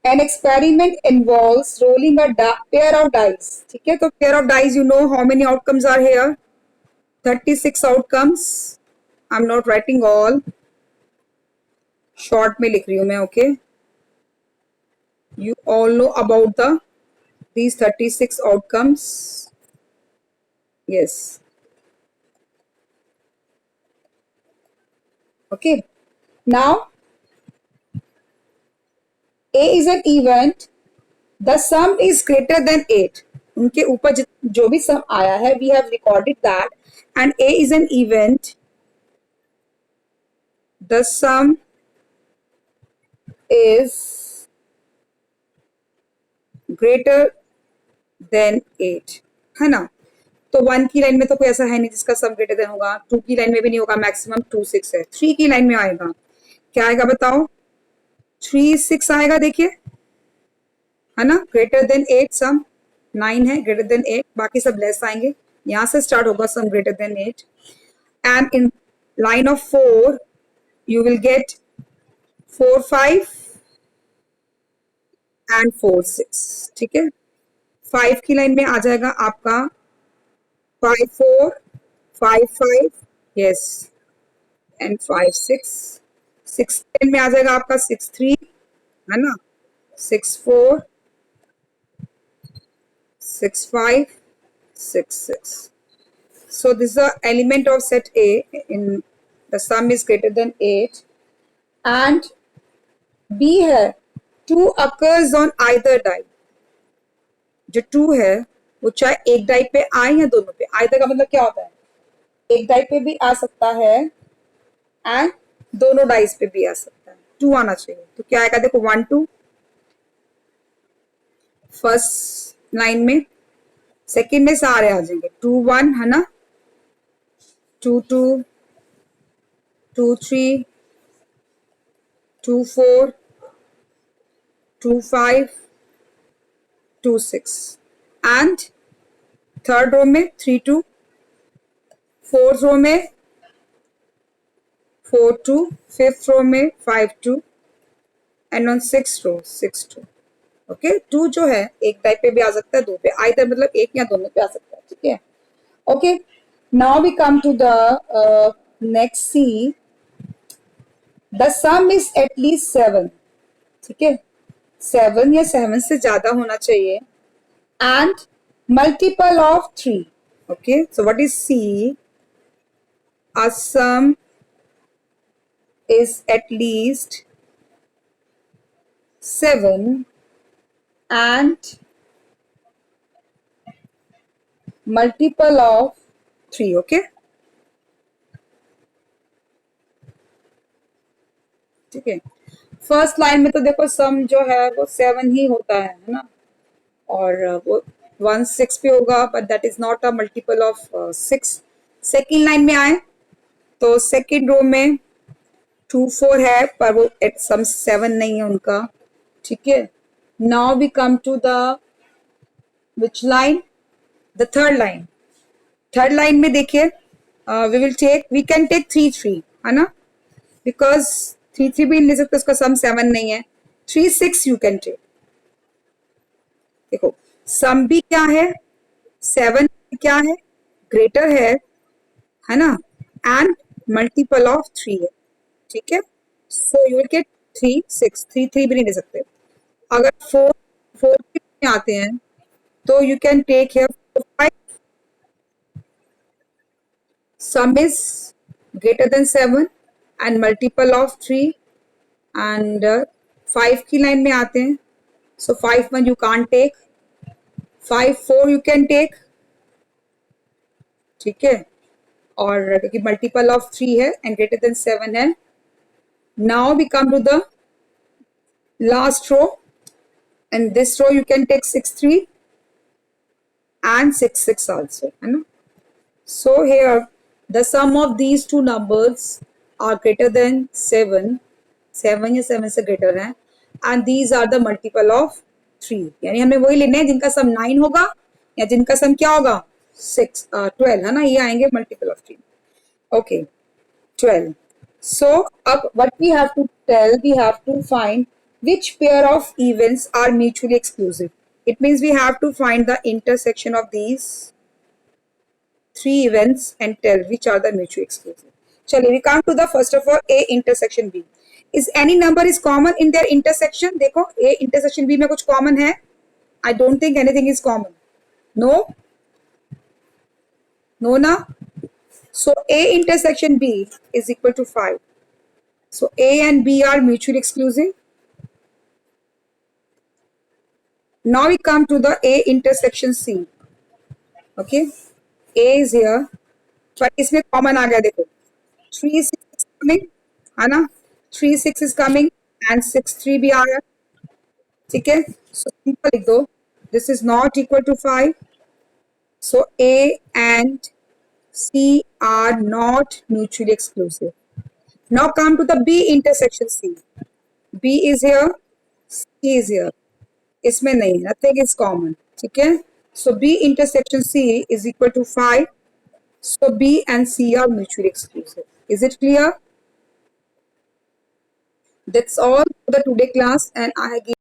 An experiment involves rolling a pair of dice. ठीक है, तो pair of dice, you know how many outcomes are here? 36 outcomes. I'm not writing all. Short में लिख रही हूँ मैं, okay? You all know about these 36 outcomes. Yes. Okay. Now, A is an event. The sum is greater than 8. उनके ऊपर जो भी sum आया है, we have recorded that. And A is an event. The sum is greater than 8, है ना? तो 1 की लाइन में तो कोई ऐसा है नहीं जिसका सम ग्रेटर देन होगा, 2 की लाइन में भी नहीं होगा, मैक्सिमम 2 6 है, 3 की लाइन में आएगा, क्या आएगा बताओ? 3 6 आएगा, देखिए, है ना? ग्रेटर देन 8 सम 9 है, ग्रेटर देन 8, बाकी सब लेस आएंगे, यहां से स्टार्ट होगा सम greater than 8. And in line of 4 you will get 4 5 and 4 6. ठीक है, 5 की लाइन में आ जाएगा आपका 5 4 5 5, यस, एंड 5 6. 6 में आ जाएगा आपका 6 3, है ना? 6 4 6 5 6 6. So this is the element of set A in the sum is greater than 8. And B है 2 occurs on either die. जो 2 है वो चाहे एक डाई पे आए या दोनों पे. आइदर का मतलब क्या होता है? एक डाई पे भी आ सकता है एंड दोनों डाइस पे भी आ सकता है. 2 आना चाहिए, तो क्या आएगा? देखो 1 2 फर्स्ट लाइन में, सेकेंड में सारे आ जाएंगे 2 1, है ना? 2 2 2 3 2 4 2 5 2 6. एंड थर्ड रो में 3 2, फोर्थ रो में 4 2, फिफ्थ रो में 5 2, and on six row 6 2. Okay, 2 जो है एक टाइप पे भी आ सकता है, 2 पे, आइदर मतलब एक या दोनों पे आ सकता है. ठीक है, okay. Now we come to the next C. The sum is at least 7. ठीक है, 7 या 7 से ज्यादा होना चाहिए and multiple of 3. Okay, so what is C? A sum is at least 7 and multiple of 3. Okay, ठीक है. फर्स्ट लाइन में तो देखो सम जो है वो 7 ही होता है ना? और वो 1 6 पे होगा, but that is not a multiple of 6. Second line में आए तो सेकेंड रो में 2 4 है, पर वो एट सम 7 नहीं है उनका. ठीक है, now we come to the which line? The third line. Third line में देखिए, वी कैन टेक 3 3, है ना? बिकॉज 3 3 भी ले सकते, उसका सम 7 नहीं है. 3 6 यू कैन टेक. देखो सम भी क्या है, 7 क्या है, ग्रेटर है ना? एंड मल्टीपल ऑफ 3 है. ठीक है, सो यू विल गेट 3 6. 3 3 भी नहीं ले सकते. अगर 4 4 में आते हैं तो you can take here 5. Sum is greater than 7 and multiple of 3. And 5 की लाइन में आते हैं, so 5 1 you can't take. 5 4 you can take. ठीक है, और क्योंकि मल्टीपल ऑफ 3 है एंड ग्रेटर देन 7 है. Now we come to the last row. And this row you can take 6 3 and 6 6 also, है ना? So here the sum of these two numbers are greater than 7. 7 या 7 से greater है, and these are the multiple of 3. यानी हमें वही लेने हैं जिनका सम 9 होगा या जिनका सम क्या होगा 6 12, है ना? ये आएंगे multiple of 3. Okay, 12. So अब what we have to tell, we have to find which pair of events are mutually exclusive? It means we have to find the intersection of these three events and tell which are the mutually exclusive. Chalo, we come to the first of all A intersection B. Is any number is common in their intersection? देखो A intersection B में कुछ common है? I don't think anything is common. No? No na? So A intersection B is equal to 5. So A and B are mutually exclusive. Now we come to the A intersection C. Okay, A is here, but इसमें common आ गया देखो. 3 6 is coming, है ना? 3 6 is coming and 6 3 भी आ गया. ठीक है? So simple लिख दो. This is not equal to 5. So A and C are not mutually exclusive. Now come to the B intersection C. B is here, C is here. इसमें नहीं, nothing is common. ठीक है? So B intersection C is equal to 5. So B and C are mutually exclusive. Is it clear? That's all for the today class, and I have given